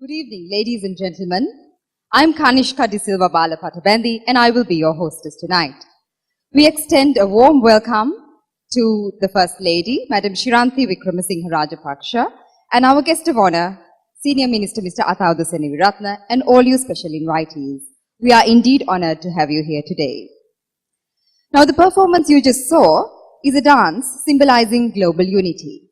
Good evening, ladies and gentlemen. I'm Kanishka De Silva Balapattabandi, and I will be your hostess tonight. We extend a warm welcome to the First Lady, Madam Shiranthi Wickramasinghe Rajapaksha, and our guest of honor, Senior Minister Mr. Athauda Seneviratne, and all you special invitees. We are indeed honored to have you here today. Now, the performance you just saw is a dance symbolizing global unity.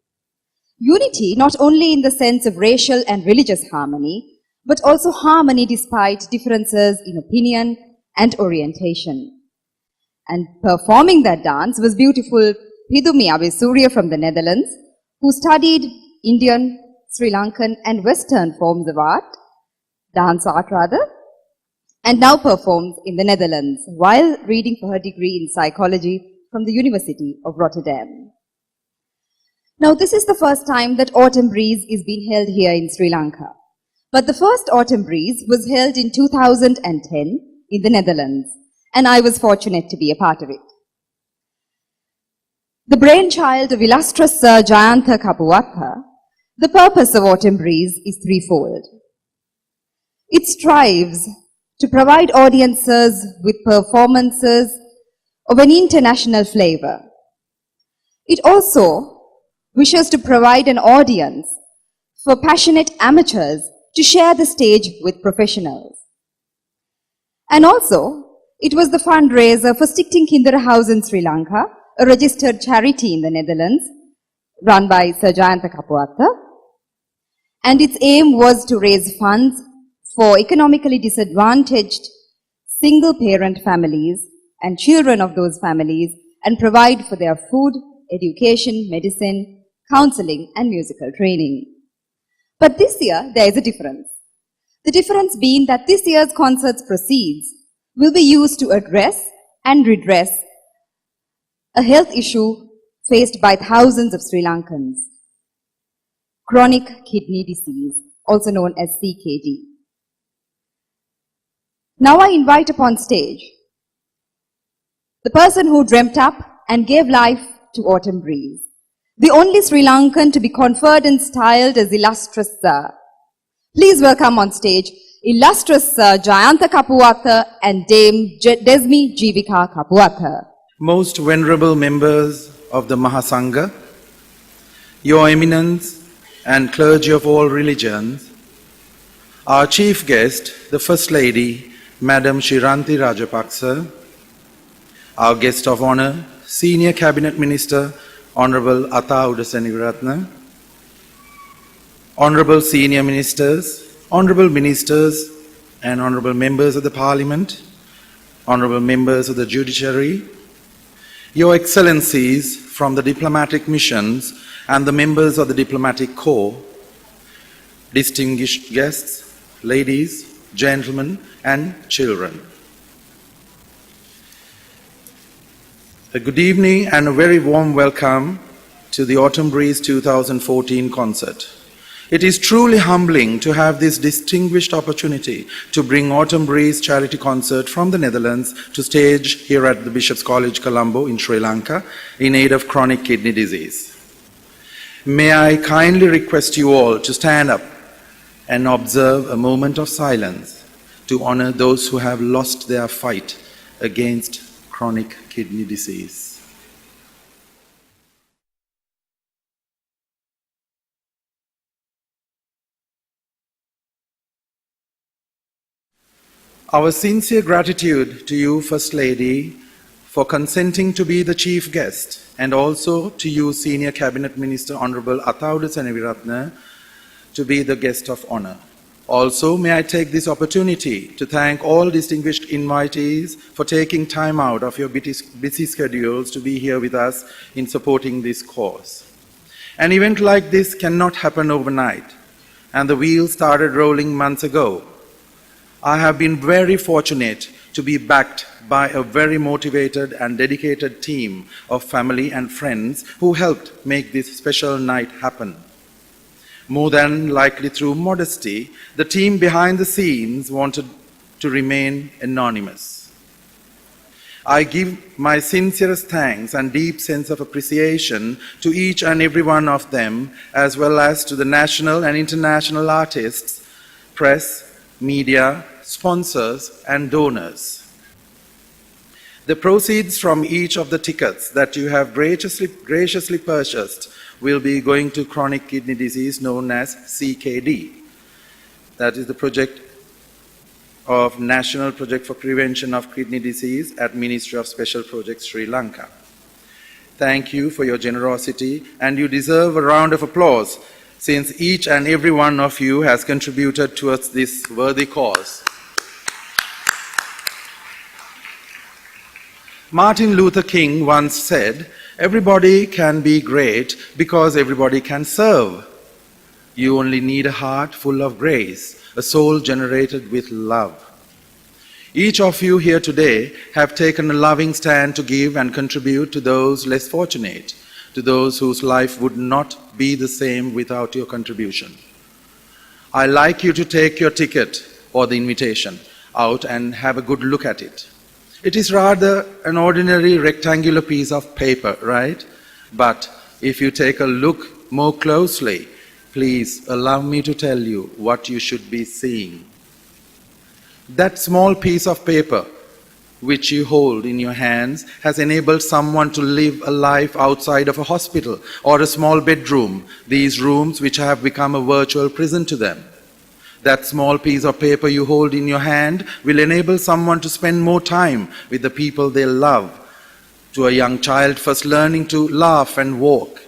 Unity not only in the sense of racial and religious harmony, but also harmony despite differences in opinion and orientation. And performing that dance was beautiful Pidumi Abesurya from the Netherlands, who studied Indian, Sri Lankan and Western forms of art, dance art rather, and now performs in the Netherlands while reading for her degree in psychology from the University of Rotterdam. Now, this is the first time that Autumn Breeze is being held here in Sri Lanka. But the first Autumn Breeze was held in 2010 in the Netherlands, and I was fortunate to be a part of it. The brainchild of illustrious Sir Jayantha Kapuwatte, the purpose of Autumn Breeze is threefold. It strives to provide audiences with performances of an international flavor. It also wishes to provide an audience for passionate amateurs to share the stage with professionals. And also, it was the fundraiser for Stichting Kindera House in Sri Lanka, a registered charity in the Netherlands, run by Sir Jayantha Kapuwatte. And its aim was to raise funds for economically disadvantaged single-parent families and children of those families and provide for their food, education, medicine, counseling and musical training. But this year, there is a difference. The difference being that this year's concert's proceeds will be used to address and redress a health issue faced by thousands of Sri Lankans. Chronic kidney disease, also known as CKD. Now I invite upon stage the person who dreamt up and gave life to Autumn Breeze, the only Sri Lankan to be conferred and styled as illustrious Sir. Please welcome on stage illustrious Sir Jayantha Kapuwatte and Dame Desmi Jivika Kapuwatte. Most venerable members of the Mahasangha, Your Eminence and clergy of all religions, our chief guest, the First Lady, Madam Shiranthi Rajapaksa, our guest of honor, Senior Cabinet Minister, Honorable Athauda Seneviratne, Honorable Senior Ministers, Honorable Ministers and Honorable Members of the Parliament, Honorable Members of the Judiciary, Your Excellencies from the diplomatic missions and the members of the diplomatic corps, distinguished guests, ladies, gentlemen and children. A good evening and a very warm welcome to the Autumn Breeze 2014 concert. It is truly humbling to have this distinguished opportunity to bring Autumn Breeze charity concert from the Netherlands to stage here at the Bishop's College, Colombo in Sri Lanka in aid of chronic kidney disease. May I kindly request you all to stand up and observe a moment of silence to honor those who have lost their fight against chronic kidney disease. Our sincere gratitude to you, First Lady, for consenting to be the chief guest, and also to you, Senior Cabinet Minister Honorable Athauda Seneviratne, to be the guest of honor. Also, may I take this opportunity to thank all distinguished invitees for taking time out of your busy schedules to be here with us in supporting this cause. An event like this cannot happen overnight, and the wheels started rolling months ago. I have been very fortunate to be backed by a very motivated and dedicated team of family and friends who helped make this special night happen. More than likely through modesty, the team behind the scenes wanted to remain anonymous. I give my sincerest thanks and deep sense of appreciation to each and every one of them, as well as to the national and international artists press, media, sponsors, and donors. The proceeds from each of the tickets that you have graciously purchased will be going to chronic kidney disease known as CKD. That is the project of National Project for Prevention of Kidney Disease at Ministry of Special Projects, Sri Lanka. Thank you for your generosity, and you deserve a round of applause since each and every one of you has contributed towards this worthy cause. Martin Luther King once said, "Everybody can be great because everybody can serve. You only need a heart full of grace, a soul generated with love." Each of you here today have taken a loving stand to give and contribute to those less fortunate, to those whose life would not be the same without your contribution. I'd like you to take your ticket or the invitation out and have a good look at it. It is rather an ordinary rectangular piece of paper, right? But if you take a look more closely, please allow me to tell you what you should be seeing. That small piece of paper which you hold in your hands has enabled someone to live a life outside of a hospital or a small bedroom, these rooms which have become a virtual prison to them. That small piece of paper you hold in your hand will enable someone to spend more time with the people they love, to a young child first learning to laugh and walk,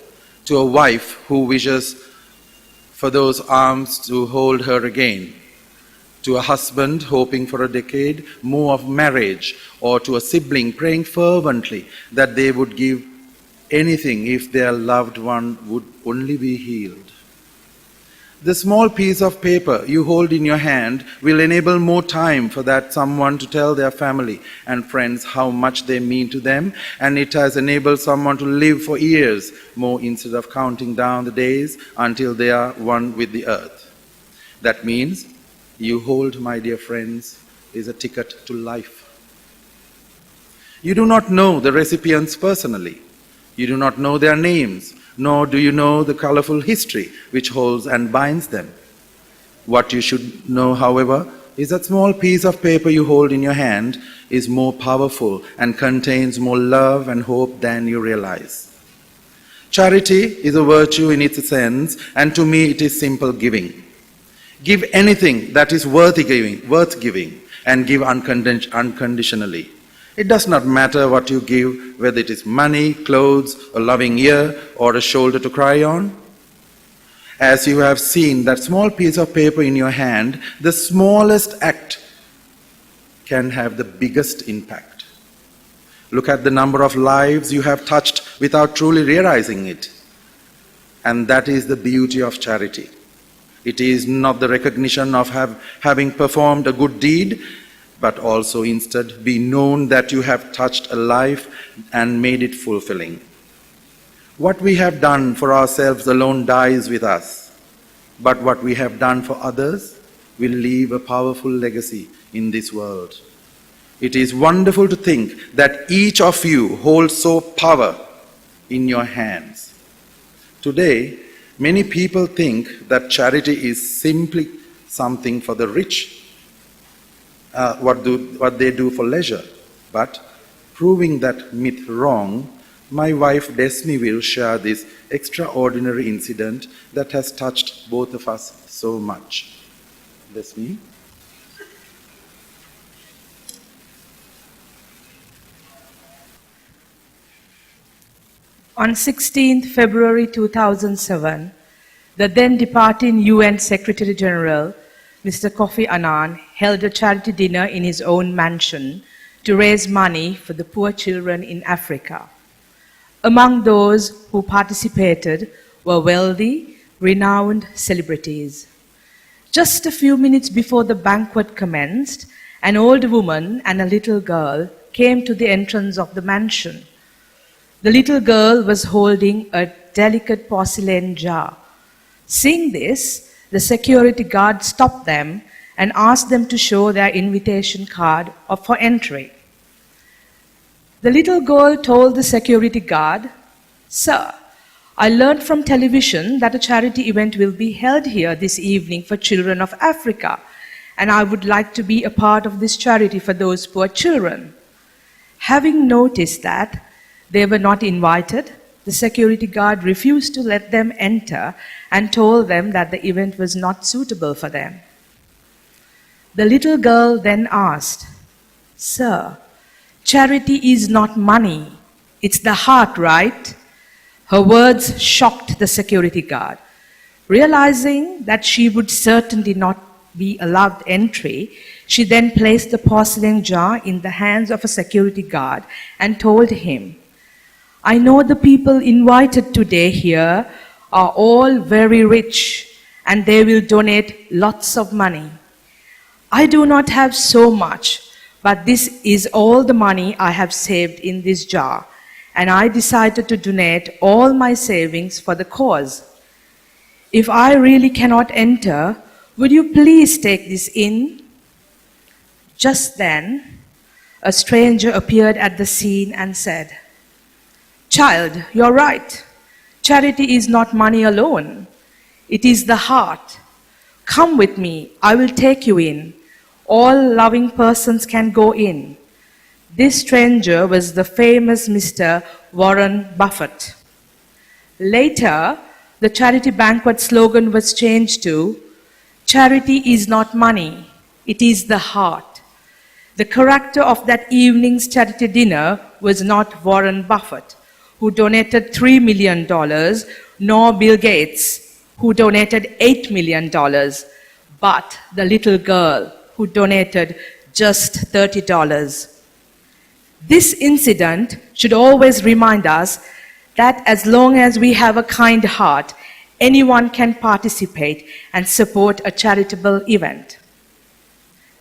to a wife who wishes for those arms to hold her again, to a husband hoping for a decade more of marriage, or to a sibling praying fervently that they would give anything if their loved one would only be healed. The small piece of paper you hold in your hand will enable more time for that someone to tell their family and friends how much they mean to them, and it has enabled someone to live for years more instead of counting down the days until they are one with the earth. That means you hold, my dear friends, is a ticket to life. You do not know the recipients personally. You do not know their names, nor do you know the colorful history which holds and binds them. What you should know, however, is that small piece of paper you hold in your hand is more powerful and contains more love and hope than you realize. Charity is a virtue in its sense, and to me it is simple giving. Give anything that is worth giving, and give unconditionally. It does not matter what you give, whether it is money, clothes, a loving ear, or a shoulder to cry on. As you have seen that small piece of paper in your hand, the smallest act can have the biggest impact. Look at the number of lives you have touched without truly realizing it. And that is the beauty of charity. It is not the recognition of having performed a good deed, but also instead be known that you have touched a life and made it fulfilling. What we have done for ourselves alone dies with us, but what we have done for others will leave a powerful legacy in this world. It is wonderful to think that each of you holds so power in your hands. Today, many people think that charity is simply something for the rich, what they do for leisure. But proving that myth wrong, my wife Desmi will share this extraordinary incident that has touched both of us so much. Desmi. On 16th February 2007, the then departing UN Secretary General, Mr. Kofi Annan, held a charity dinner in his own mansion to raise money for the poor children in Africa. Among those who participated were wealthy, renowned celebrities. Just a few minutes before the banquet commenced, an old woman and a little girl came to the entrance of the mansion. The little girl was holding a delicate porcelain jar. Seeing this, the security guard stopped them and asked them to show their invitation card for entry. The little girl told the security guard, "Sir, I learned from television that a charity event will be held here this evening for children of Africa. and I would like to be a part of this charity for those poor children. Having noticed that they were not invited, the security guard refused to let them enter and told them that the event was not suitable for them. The little girl then asked, "Sir, charity is not money, it's the heart, right?" Her words shocked the security guard. Realizing that she would certainly not be allowed entry, she then placed the porcelain jar in the hands of a security guard and told him, "I know the people invited today here are all very rich and they will donate lots of money. I do not have so much, but this is all the money I have saved in this jar, and I decided to donate all my savings for the cause. If I really cannot enter, would you please take this in?" Just then, a stranger appeared at the scene and said, "Child, you're right. Charity is not money alone. It is the heart. Come with me, I will take you in. All loving persons can go in." This stranger was the famous Mr. Warren Buffett. Later, the charity banquet slogan was changed to, "Charity is not money, it is the heart." The character of that evening's charity dinner was not Warren Buffett, who donated $3 million, nor Bill Gates, who donated $8 million, but the little girl who donated just $30. This incident should always remind us that as long as we have a kind heart, anyone can participate and support a charitable event.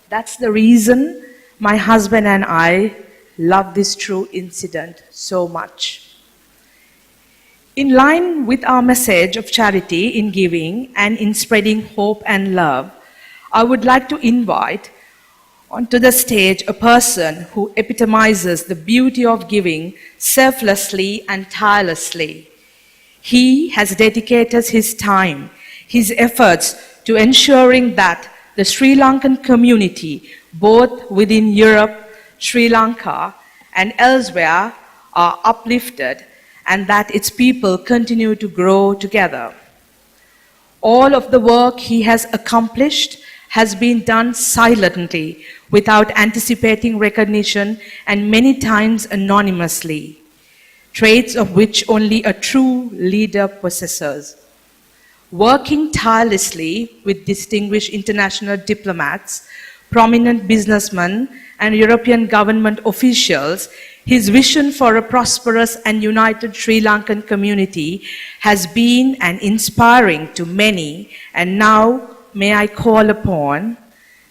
That's the reason my husband and I love this true incident so much. In line with our message of charity in giving and in spreading hope and love, I would like to invite onto the stage a person who epitomizes the beauty of giving selflessly and tirelessly. He has dedicated his time, his efforts to ensuring that the Sri Lankan community, both within Europe, Sri Lanka, and elsewhere, are uplifted and that its people continue to grow together. All of the work he has accomplished has been done silently, without anticipating recognition, and many times anonymously, traits of which only a true leader possesses. Working tirelessly with distinguished international diplomats, prominent businessmen, and European government officials, his vision for a prosperous and united Sri Lankan community has been an inspiring to many, and now may I call upon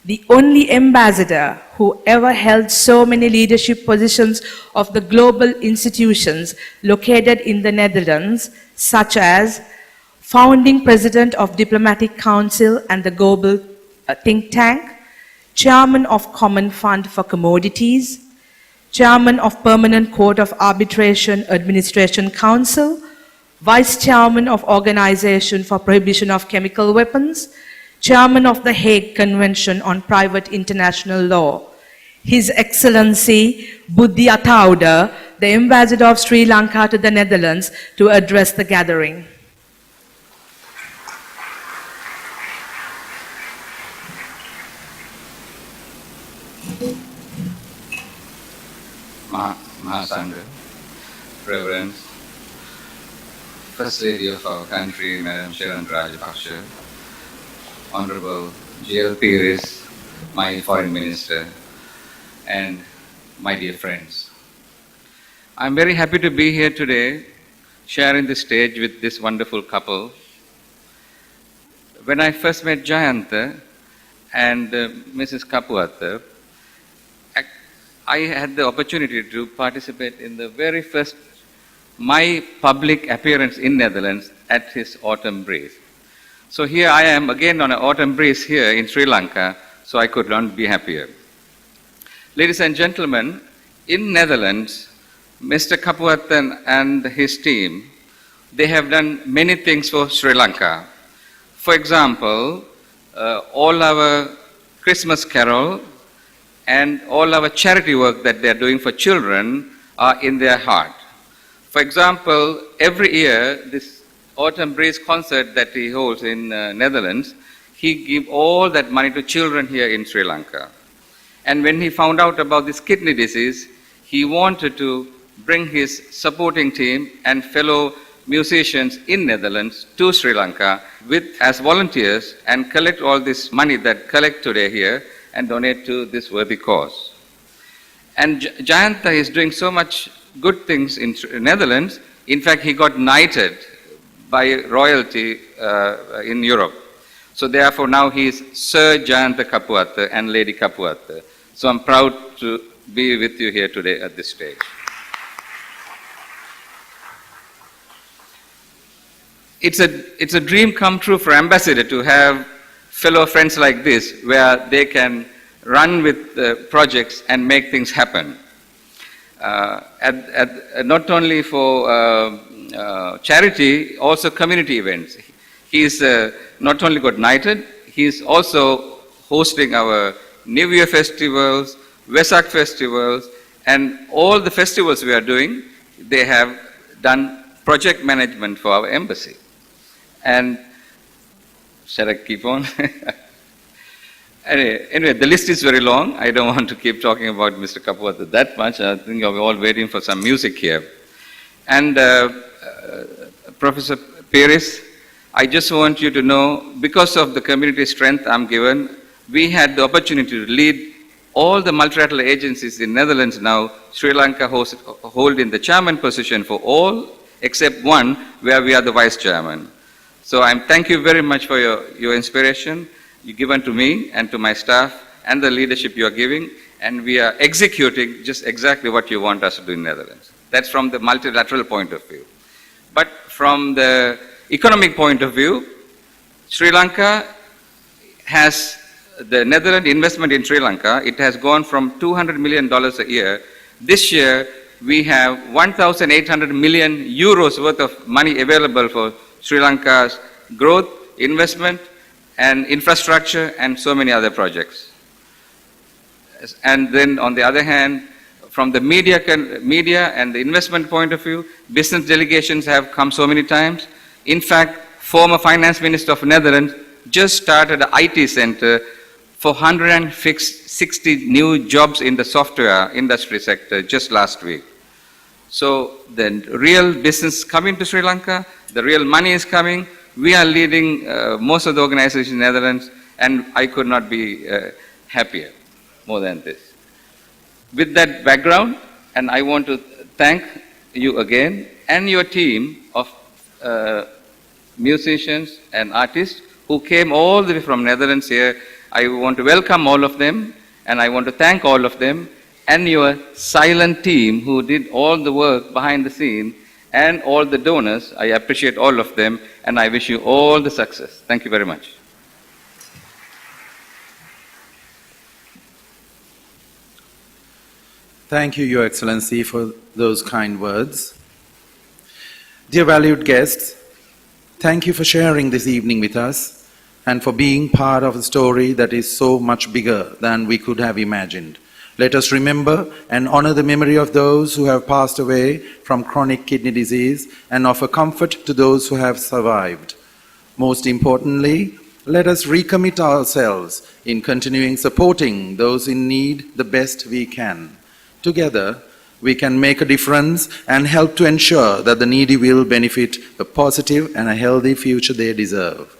the only ambassador who ever held so many leadership positions of the global institutions located in the Netherlands, such as founding president of Diplomatic Council and the Global Think Tank, chairman of Common Fund for Commodities, chairman of Permanent Court of Arbitration Administration Council, vice chairman of Organization for Prohibition of Chemical Weapons, chairman of the Hague Convention on Private International Law, His Excellency Buddhi Athauda, the Ambassador of Sri Lanka to the Netherlands, to address the gathering. Mahasangha, Reverends, First Lady of our country, Madam Sharon Rajapaksa, Honorable J.L. Pires, my Foreign Minister, and my dear friends. I'm very happy to be here today, sharing the stage with this wonderful couple. When I first met Jayantha and Mrs. Kapuwatte, I had the opportunity to participate in the very first my public appearance in Netherlands at his autumn breeze. So here I am again on an autumn breeze here in Sri Lanka, so I could not be happier. Ladies and gentlemen, in Netherlands, Mr. Kapuwatte and his team, they have done many things for Sri Lanka. For example, all our Christmas Carol, and all our charity work that they are doing for children are in their heart. For example, every year, this Autumn Breeze concert that he holds in Netherlands, he gives all that money to children here in Sri Lanka. And when he found out about this kidney disease, he wanted to bring his supporting team and fellow musicians in Netherlands to Sri Lanka as volunteers and collect all this money that collect today here and donate to this worthy cause. And Jayantha is doing so much good things in Netherlands. In fact, he got knighted by royalty in Europe. So therefore now he is Sir Jayantha Kapuwatte and Lady Kapuwatte. So I'm proud to be with you here today at this stage. It's a dream come true for Ambassador to have fellow friends like this where they can run with projects and make things happen. Not only for charity, also community events. He's not only got knighted, he's also hosting our New Year festivals, Vesak festivals, and all the festivals we are doing, they have done project management for our embassy. And shall I keep on? Anyway, the list is very long. I don't want to keep talking about Mr. Kapuwatte that much. I think you're all waiting for some music here. And Professor Paris, I just want you to know, because of the community strength I'm given, we had the opportunity to lead all the multilateral agencies in Netherlands now. Sri Lanka holding the chairman position for all except one, where we are the vice chairman. So thank you very much for your inspiration you given to me and to my staff and the leadership you are giving, and we are executing just exactly what you want us to do in Netherlands. That's from the multilateral point of view. But from the economic point of view, Sri Lanka has the Netherlands investment in Sri Lanka. It has gone from $200 million a year. This year, we have 1,800 million euros worth of money available for Sri Lanka's growth, investment, and infrastructure, and so many other projects. And then on the other hand, from the media and the investment point of view, business delegations have come so many times. In fact, former finance minister of Netherlands just started an IT center for 160 new jobs in the software industry sector just last week. So the real business coming to Sri Lanka, the real money is coming. We are leading most of the organizations in the Netherlands, and I could not be happier more than this. With that background, and I want to thank you again and your team of musicians and artists who came all the way from Netherlands here. I want to welcome all of them, and I want to thank all of them, and your silent team who did all the work behind the scene, and all the donors. I appreciate all of them, and I wish you all the success. Thank you very much. Thank you, Your Excellency, for those kind words. Dear valued guests, thank you for sharing this evening with us and for being part of a story that is so much bigger than we could have imagined. Let us remember and honor the memory of those who have passed away from chronic kidney disease and offer comfort to those who have survived. Most importantly, let us recommit ourselves in continuing supporting those in need the best we can. Together, we can make a difference and help to ensure that the needy will benefit a positive and a healthy future they deserve.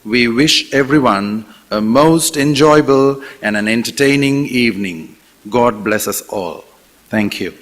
We wish everyone a most enjoyable and an entertaining evening. God bless us all. Thank you.